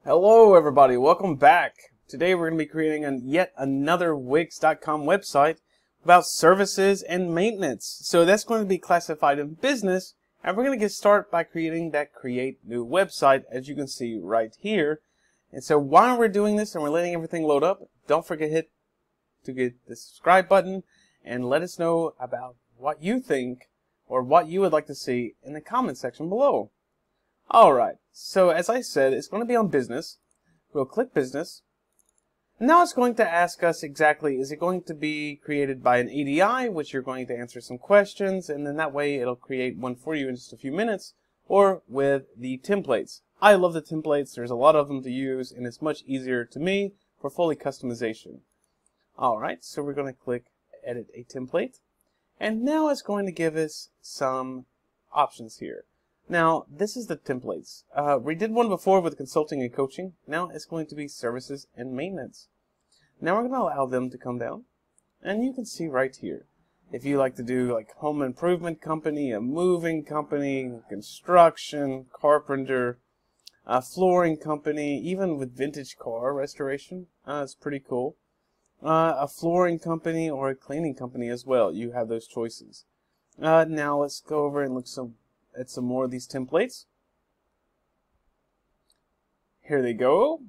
Hello everybody, welcome back. Today we're going to be creating yet another Wix.com website about services and maintenance. So that's going to be classified in business, and we're going to get started by creating that create new website, as you can see right here. And so while we're doing this and we're letting everything load up, don't forget to hit the subscribe button and let us know about what you think or what you would like to see in the comment section below. Alright, so as I said, it's going to be on business. We'll click business. Now it's going to ask us exactly, is it going to be created by an EDI, which you're going to answer some questions, and then that way it'll create one for you in just a few minutes, or with the templates. I love the templates, there's a lot of them to use, and it's much easier to me for fully customization. Alright, so we're going to click edit a template, and now it's going to give us some options here. Now, this is the templates. We did one before with consulting and coaching. Now it's going to be services and maintenance. Now we're going to allow them to come down. And you can see right here. If you like to do like home improvement company, a moving company, construction, carpenter, a flooring company, even with vintage car restoration, it's pretty cool. A flooring company or a cleaning company as well. You have those choices. Now let's go over and look at some more of these templates. Here they go.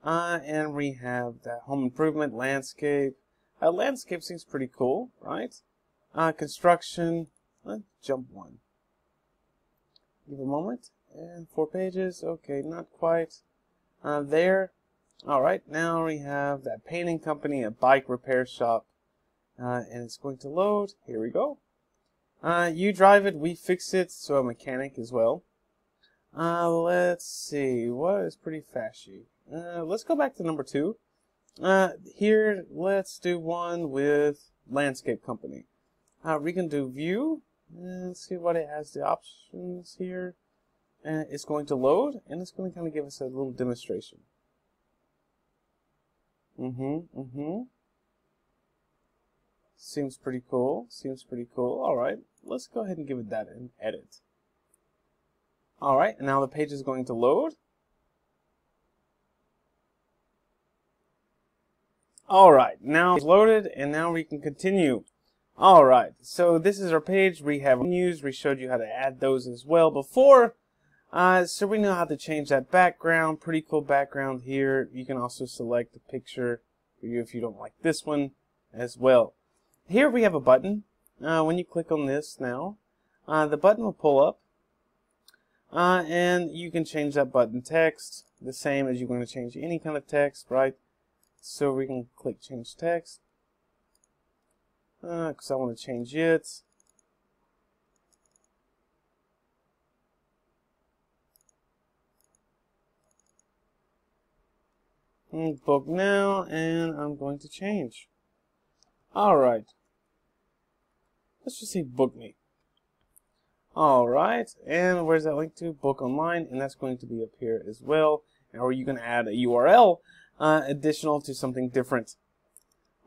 And we have that home improvement, landscape. Landscape seems pretty cool, right? Construction. Let's jump one. Give a moment. And 4 pages. Okay, not quite. There. Alright, now we have that painting company, a bike repair shop. And it's going to load. Here we go. You drive it, we fix it, so a mechanic as well. Let's see, what is pretty fashy? Let's go back to number 2. Here, let's do one with landscape company. We can do view, and see what it has the options here. It's going to load, and it's going to kind of give us a little demonstration. Seems pretty cool. Alright, let's go ahead and give it that and edit. Alright, and now the page is going to load. Alright, now it's loaded, and now we can continue. Alright, so this is our page. We have menus. We showed you how to add those as well before. So we know how to change that background. Pretty cool background here. You can also select a picture for you if you don't like this one as well. Here we have a button. When you click on this now, the button will pull up, and you can change that button text the same as you're going to change any kind of text, right? So we can click change text, because I want to change it. Book now, and I'm going to change. Alright. Let's just say book me. Alright, and where's that link to? Book online, and that's going to be up here as well. Or you can add a URL additional to something different.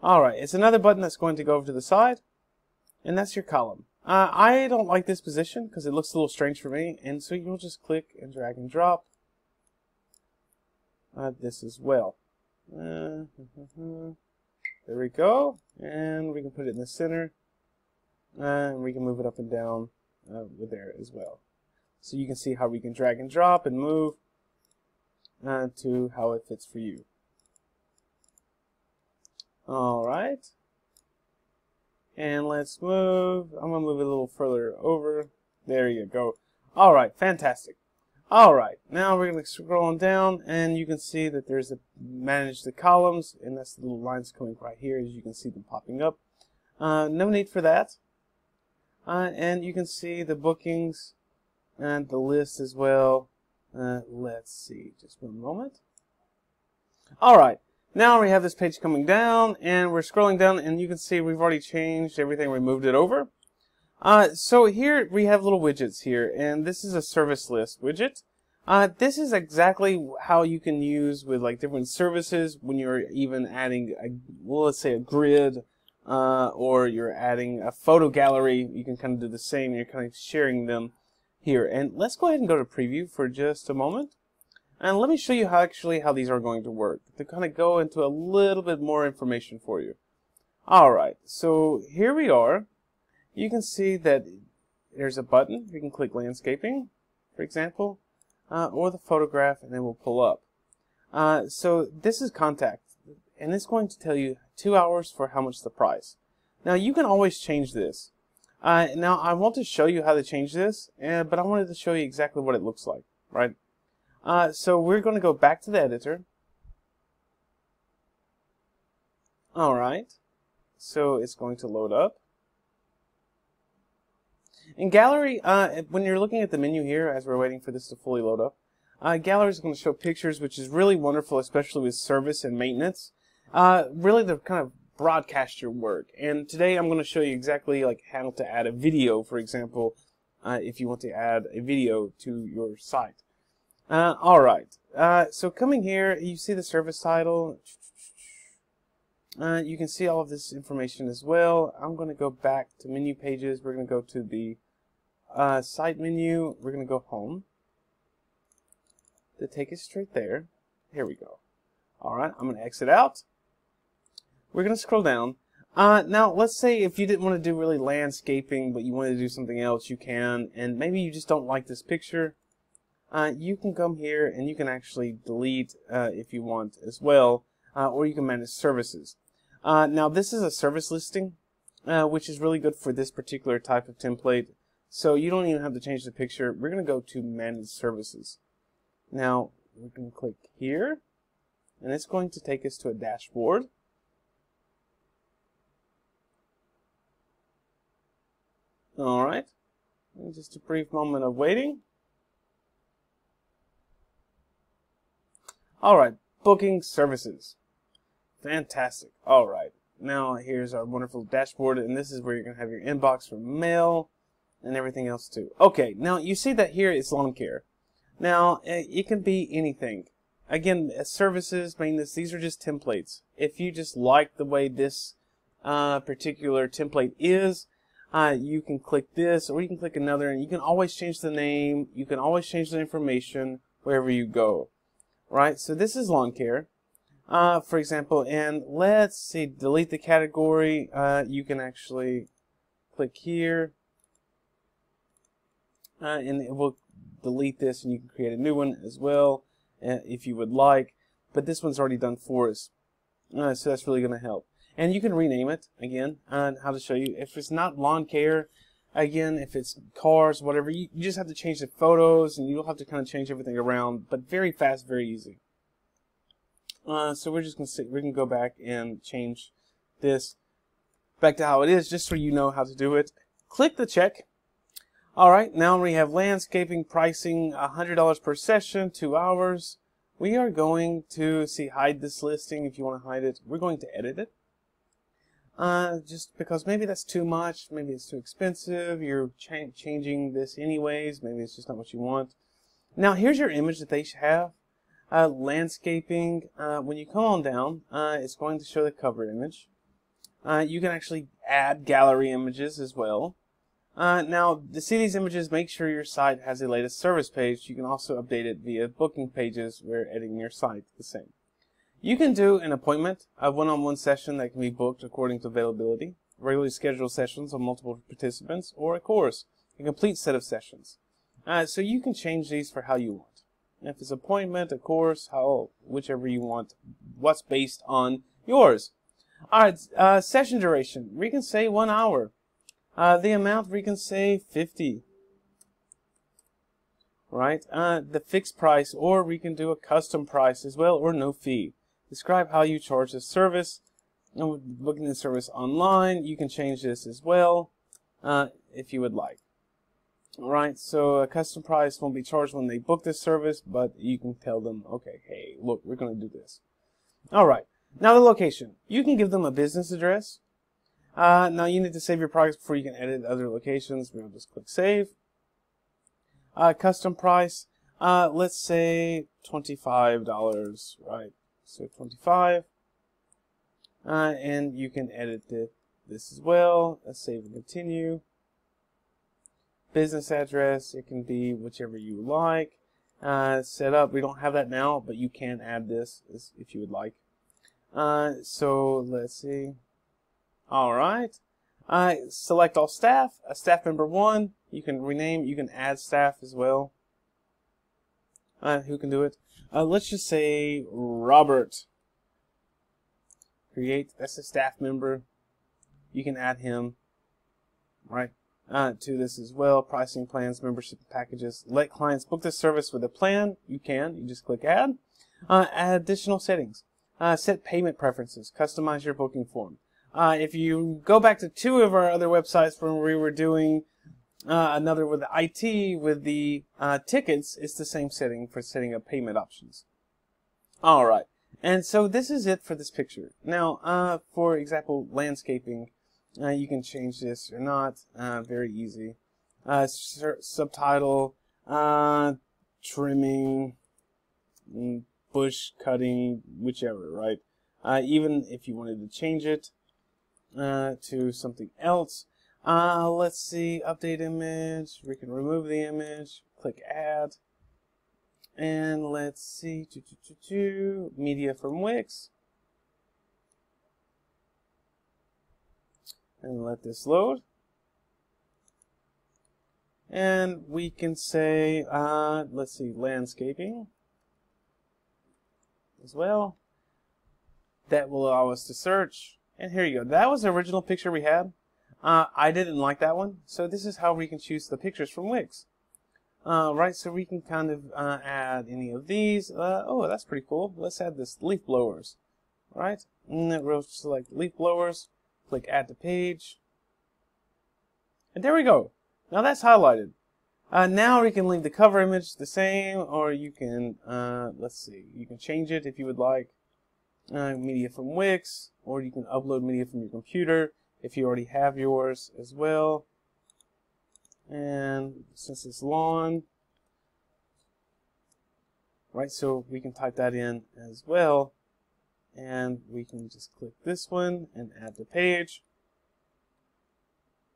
Alright, it's another button that's going to go over to the side, and that's your column. I don't like this position because it looks a little strange for me, and so you'll just click and drag and drop this as well. There we go, and we can put it in the center, and we can move it up and down with there as well. So you can see how we can drag and drop and move to how it fits for you. Alright, and let's move. I'm going to move it a little further over. There you go. Alright, fantastic. Alright, now we're going to scroll on down, and you can see that there's a manage the columns, and that's the little lines coming right here, as you can see them popping up. No need for that. And you can see the bookings and the list as well. Let's see, just one moment. Alright, now we have this page coming down, and we're scrolling down, and you can see we've already changed everything, we moved it over. So here we have little widgets here, and this is a service list widget. This is exactly how you can use with like different services when you're even adding, well, let's say a grid, or you're adding a photo gallery. You can kind of do the same. You're kind of sharing them here. And let's go ahead and go to preview for just a moment. And let me show you how these are going to work, to kind of go into a little bit more information for you. Alright, so here we are. You can see that there's a button. You can click landscaping, for example, or the photograph, and it will pull up. So this is contact, and it's going to tell you 2 hours for how much the price. Now you can always change this. Now I want to show you how to change this, but I wanted to show you exactly what it looks like, right? So we're going to go back to the editor. Alright, so it's going to load up. In Gallery, when you're looking at the menu here, as we're waiting for this to fully load up, Gallery is going to show pictures, which is really wonderful, especially with service and maintenance. Really to kind of broadcast your work. And today I'm going to show you exactly like how to add a video, for example, if you want to add a video to your site. Alright, so coming here, you see the service title. You can see all of this information as well. I'm going to go back to menu pages. We're going to go to the site menu. We're going to go home to take us straight there. Here we go. Alright, I'm going to exit out. We're going to scroll down. Now, let's say if you didn't want to do really landscaping, but you wanted to do something else, you can. And maybe you just don't like this picture. You can come here and you can actually delete if you want as well. Or you can manage services. Now this is a service listing, which is really good for this particular type of template. So you don't even have to change the picture. We're going to go to manage services. Now we can click here, and it's going to take us to a dashboard. Alright, just a brief moment of waiting. Alright, booking services. Fantastic. Alright, now here's our wonderful dashboard, and this is where you're going to have your inbox for mail and everything else too. Okay, now you see that here it's lawn care. Now, it can be anything. Again, services, maintenance, these are just templates. If you just like the way this particular template is, you can click this, or you can click another, and you can always change the name, you can always change the information wherever you go. Right, so this is lawn care. For example, and let's see, delete the category. You can actually click here, and it will delete this, and you can create a new one as well if you would like. But this one's already done for us, so that's really going to help. And you can rename it again. How to show you if it's not lawn care. Again, if it's cars, whatever, you just have to change the photos, and you'll have to kind of change everything around. But very fast, very easy. So we're just going to we can go back and change this back to how it is, just so you know how to do it. Click the check. Alright, now we have landscaping pricing, $100 per session, 2 hours. We are going to hide this listing if you want to hide it. We're going to edit it. Just because maybe that's too much, maybe it's too expensive, you're changing this anyways, maybe it's just not what you want. Now here's your image that they have. Landscaping, when you come on down, it's going to show the cover image. You can actually add gallery images as well. Now, to see these images, make sure your site has the latest service page. You can also update it via booking pages where editing your site the same. You can do an appointment, a one-on-one session that can be booked according to availability, regularly scheduled sessions of multiple participants, or a course, a complete set of sessions. So you can change these for how you want. If it's appointment, a course, whichever you want, what's based on yours. Alright, session duration. We can say 1 hour. The amount, we can say 50. Right? The fixed price, or we can do a custom price as well, or no fee. Describe how you charge the service. Booking the service online, you can change this as well, if you would like. Alright, so a custom price won't be charged when they book this service, but you can tell them, okay, hey, look, we're going to do this. Alright, now the location. You can give them a business address. Now you need to save your products before you can edit other locations. We're going to just click save. Custom price, let's say $25, right? So 25. And you can edit this as well. Let's save and continue. business address. It can be whichever you like. Set up. We don't have that now, but you can add this if you would like. So let's see. All right. Select all staff. Staff member 1. You can rename. You can add staff as well. Who can do it? Let's just say Robert. Create. That's a staff member. You can add him. Right. To this as well. Pricing plans, membership packages. Let clients book this service with a plan. You can. You just click add. Add additional settings. Set payment preferences. Customize your booking form. If you go back to 2 of our other websites where we were doing another with the IT, with the tickets, it's the same setting for setting up payment options. Alright, and so this is it for this picture. Now, for example, landscaping, you can change this or not, very easy. Subtitle, trimming, bush cutting, whichever, right? Even if you wanted to change it to something else. Let's see, update image. We can remove the image. Click add. And let's see, media from Wix. And let this load. And we can say, let's see, landscaping as well. That will allow us to search. And here you go. That was the original picture we had. I didn't like that one. So this is how we can choose the pictures from Wix. Right, so we can kind of add any of these. Oh, that's pretty cool. Let's add this leaf blowers. Right, and then we'll select leaf blowers. Click add to page. And there we go. Now that's highlighted. Now we can leave the cover image the same, or you can, let's see, you can change it if you would like. Media from Wix, or you can upload media from your computer if you already have yours as well. And since it's lawn, right, so we can type that in as well. And we can just click this one and add to page.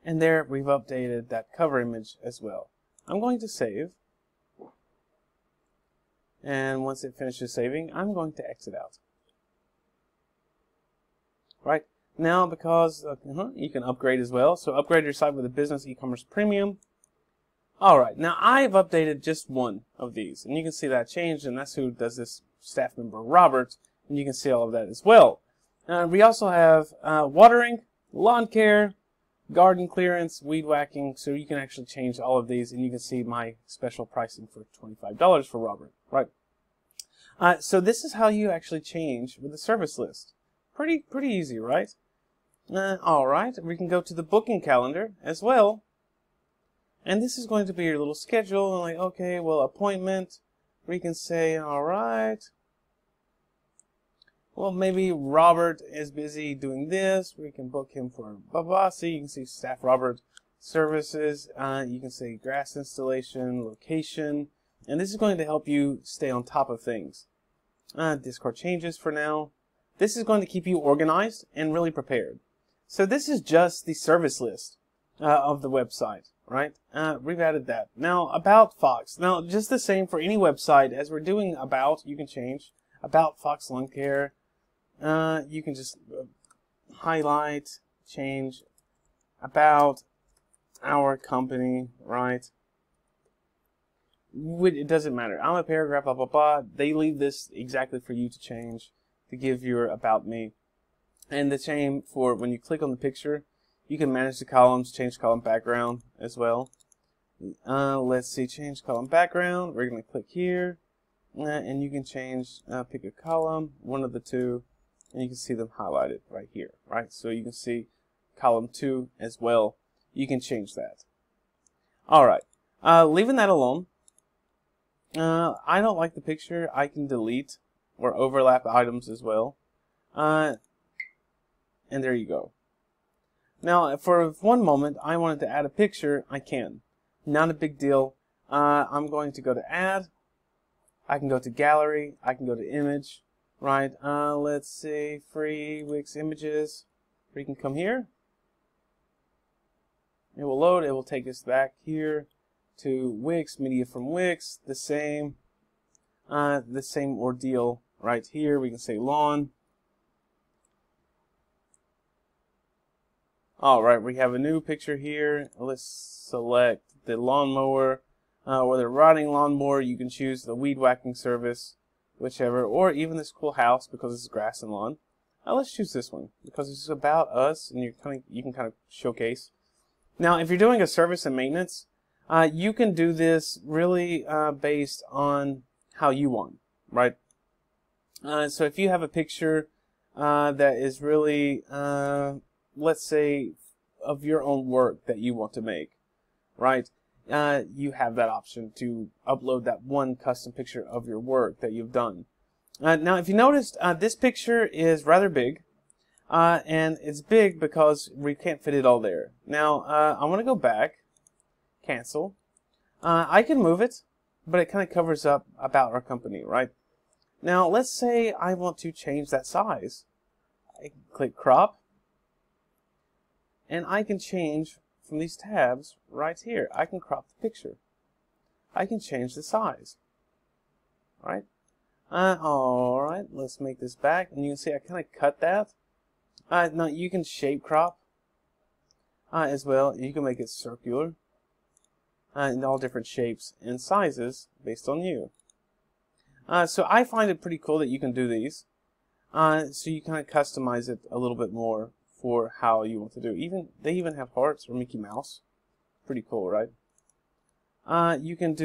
And there we've updated that cover image as well. I'm going to save. And once it finishes saving, I'm going to exit out. Right, now because you can upgrade as well. So upgrade your site with a business e-commerce premium. Alright, now I've updated just one of these. And you can see that changed, and that's who does this, staff member Robert. And you can see all of that as well. We also have watering, lawn care, garden clearance, weed whacking. So you can actually change all of these, and you can see my special pricing for $25 for Robert. Right. So this is how you actually change with the service list. Pretty easy, right? Alright, we can go to the booking calendar as well. And this is going to be your little schedule. And like, okay, well, appointment. We can say, alright. Well, maybe Robert is busy doing this. We can book him for blah blah. See, you can see staff Robert services. You can say grass installation, location. And this is going to help you stay on top of things. Discord changes for now. This is going to keep you organized and really prepared. So this is just the service list of the website, right? We've added that. Now, about Fox. Now, just the same for any website. As we're doing about, you can change. About Fox Lawn Care. You can just highlight, change. About our company, right? It doesn't matter. I'm a paragraph, blah, blah, blah. They leave this exactly for you to change, to give your about me. And the same for when you click on the picture, you can manage the columns, change column background as well. Let's see, change column background. We're going to click here, and you can change, pick a column, one of the two, and you can see them highlighted right here, right? So you can see column 2 as well. You can change that. All right, leaving that alone. I don't like the picture. I can delete or overlap items as well. And there you go. Now, for one moment, I wanted to add a picture. I can. Not a big deal. I'm going to go to Add. I can go to Gallery. I can go to Image. Right. Let's see. Free Wix Images. We can come here. It will load. It will take us back here to Wix, media from Wix. The same ordeal right here. We can say lawn. All right, we have a new picture here. Let's select the lawnmower or the rotting lawnmower. You can choose the weed whacking service, whichever, or even this cool house because it's grass and lawn. Let's choose this one because it's about us, and you can kind of showcase. Now, if you're doing a service and maintenance, you can do this really based on how you want, right? So if you have a picture that is really, let's say, of your own work that you want to make, right? You have that option to upload that one custom picture of your work that you've done. Now, if you noticed, this picture is rather big, and it's big because we can't fit it all there. Now, I want to go back, cancel. I can move it, but it kind of covers up about our company, right? Now, let's say I want to change that size. I can click crop, and I can change from these tabs right here. I can crop the picture. I can change the size, right? Alright, let's make this back, and you can see I kind of cut that. Now you can shape crop as well. You can make it circular in all different shapes and sizes based on you. So I find it pretty cool that you can do these. So you kind of customize it a little bit more for how you want to do it. They even have hearts or Mickey Mouse. Pretty cool, right? You can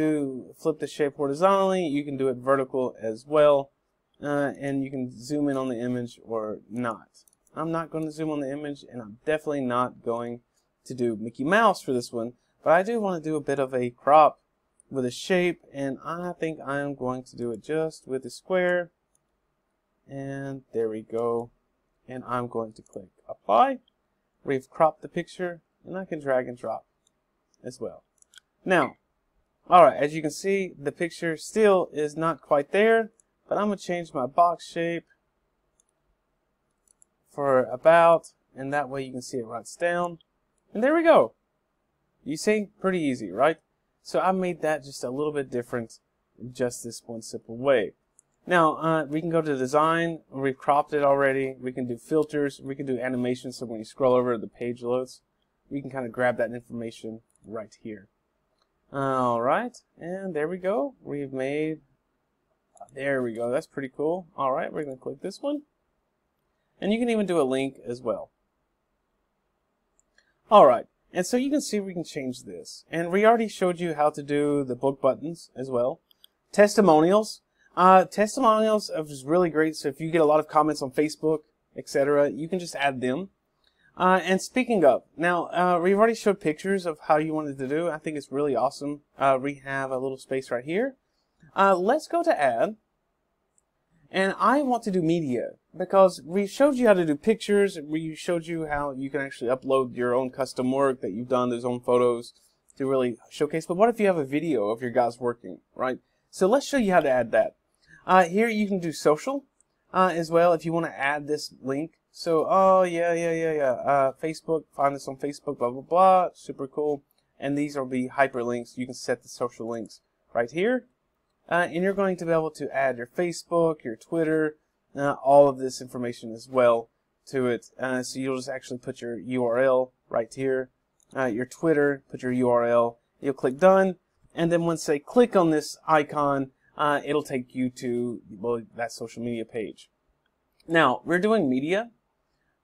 flip the shape horizontally. You can do it vertical as well. And you can zoom in on the image or not. I'm not going to zoom on the image, and I'm definitely not going to do Mickey Mouse for this one. But I do want to do a bit of a crop with a shape, and I think I am going to do it just with a square. And there we go. And I'm going to click apply. We've cropped the picture, and I can drag and drop as well. Now, alright, as you can see, the picture still is not quite there, but I'm going to change my box shape for about, and that way you can see it writes down. And there we go. You see, pretty easy, right? So I made that just a little bit different in just this one simple way. Now, we can go to design. We've cropped it already. We can do filters. We can do animations, so when you scroll over, the page loads. We can kind of grab that information right here. Alright, and there we go. We've made, there we go. That's pretty cool. Alright, we're going to click this one. And you can even do a link as well. Alright, and so you can see we can change this. And we already showed you how to do the book buttons as well. Testimonials. Testimonials is really great. So if you get a lot of comments on Facebook, etc., you can just add them. And speaking of, now we've already showed pictures of how you wanted to do. I think it's really awesome. We have a little space right here. Let's go to add. And I want to do media because we showed you how to do pictures. We showed you how you can actually upload your own custom work that you've done, those own photos to really showcase. But what if you have a video of your guys working, right? So let's show you how to add that. Here you can do social as well if you want to add this link. So, Facebook, find us on Facebook, blah, blah, blah. Super cool. And these will be hyperlinks. You can set the social links right here. And you're going to be able to add your Facebook, your Twitter, all of this information as well to it. So you'll just actually put your URL right here. Your Twitter, put your URL. You'll click done. And then once they click on this icon, it'll take you to, well, that social media page. Now, we're doing media.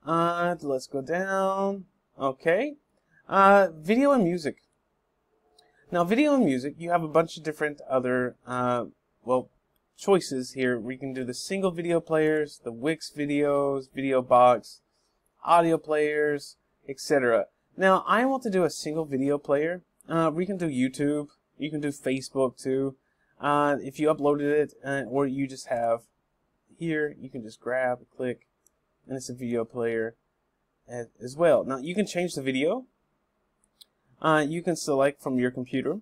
Let's go down. Okay. Video and music. Now, video and music, you have a bunch of different other, choices here. We can do the single video players, the Wix videos, video box, audio players, etc. Now, I want to do a single video player. We can do YouTube. You can do Facebook too. If you uploaded it, or you just have here, you can just grab, click, and it's a video player as well. Now, you can change the video. You can select from your computer.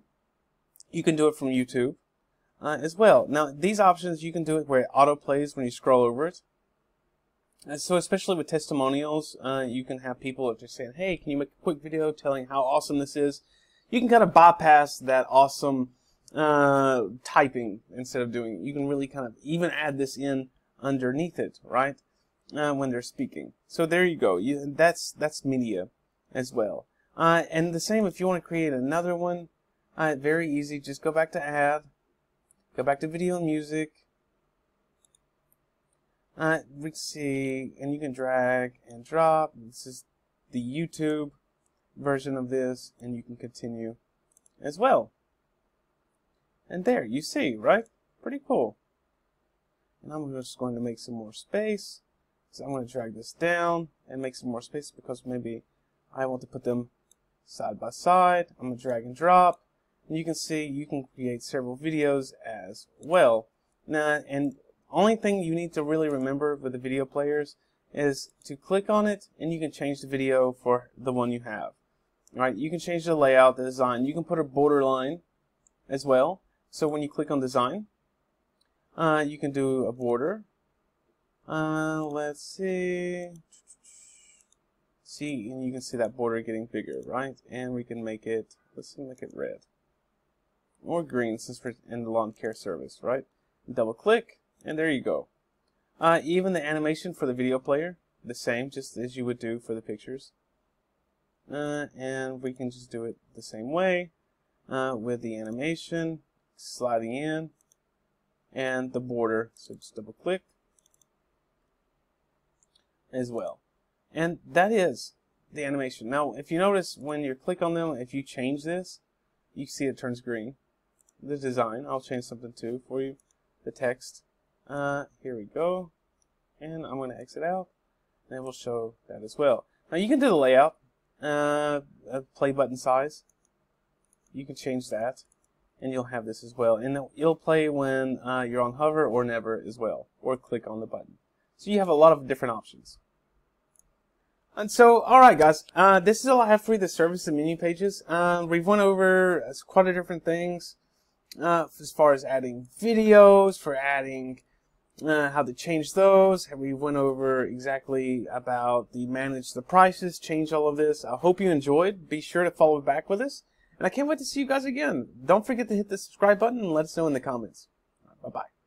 You can do it from YouTube as well. Now, these options, you can do it where it auto plays when you scroll over it. So especially with testimonials, you can have people just saying, hey, can you make a quick video telling how awesome this is? You can kind of bypass that awesome typing instead of doing it. You can really kind of even add this in underneath it, right? When they're speaking. So there you go. That's media as well. And the same if you want to create another one. Very easy. Just go back to add. Go back to video and music. We see, and you can drag and drop. This is the YouTube version of this, and you can continue as well. And there, you see, right? Pretty cool. And I'm just going to make some more space. So I'm going to drag this down and make some more space because maybe I want to put them side by side. I'm going to drag and drop. And you can see you can create several videos as well. Now, and only thing you need to really remember with the video players is to click on it and you can change the video for the one you have. Right? You can change the layout, the design. You can put a borderline as well. So when you click on design, you can do a border. Let's see. See, and you can see that border getting bigger, right? And we can make it, let's make it red. Or green since we're in the lawn care service, right? Double click, and there you go. Even the animation for the video player, the same, just as you would do for the pictures. And we can just do it the same way with the animation, sliding in, and the border, so just double click as well. And that is the animation. Now, if you notice when you click on them, if you change this, you see it turns green. The design, I'll change something too for you. The text. Here we go. And I'm going to exit out. And we'll show that as well. Now you can do the layout. Play button size. You can change that. And you'll have this as well. And it'll play when you're on hover or never as well. Or click on the button. So you have a lot of different options. And so, alright guys, this is all I have for you, the service and menu pages. We've went over quite a different things as far as adding videos, for adding how to change those. We went over exactly about the manage the prices, change all of this. I hope you enjoyed. Be sure to follow back with us. And I can't wait to see you guys again. Don't forget to hit the subscribe button and let us know in the comments. Bye-bye.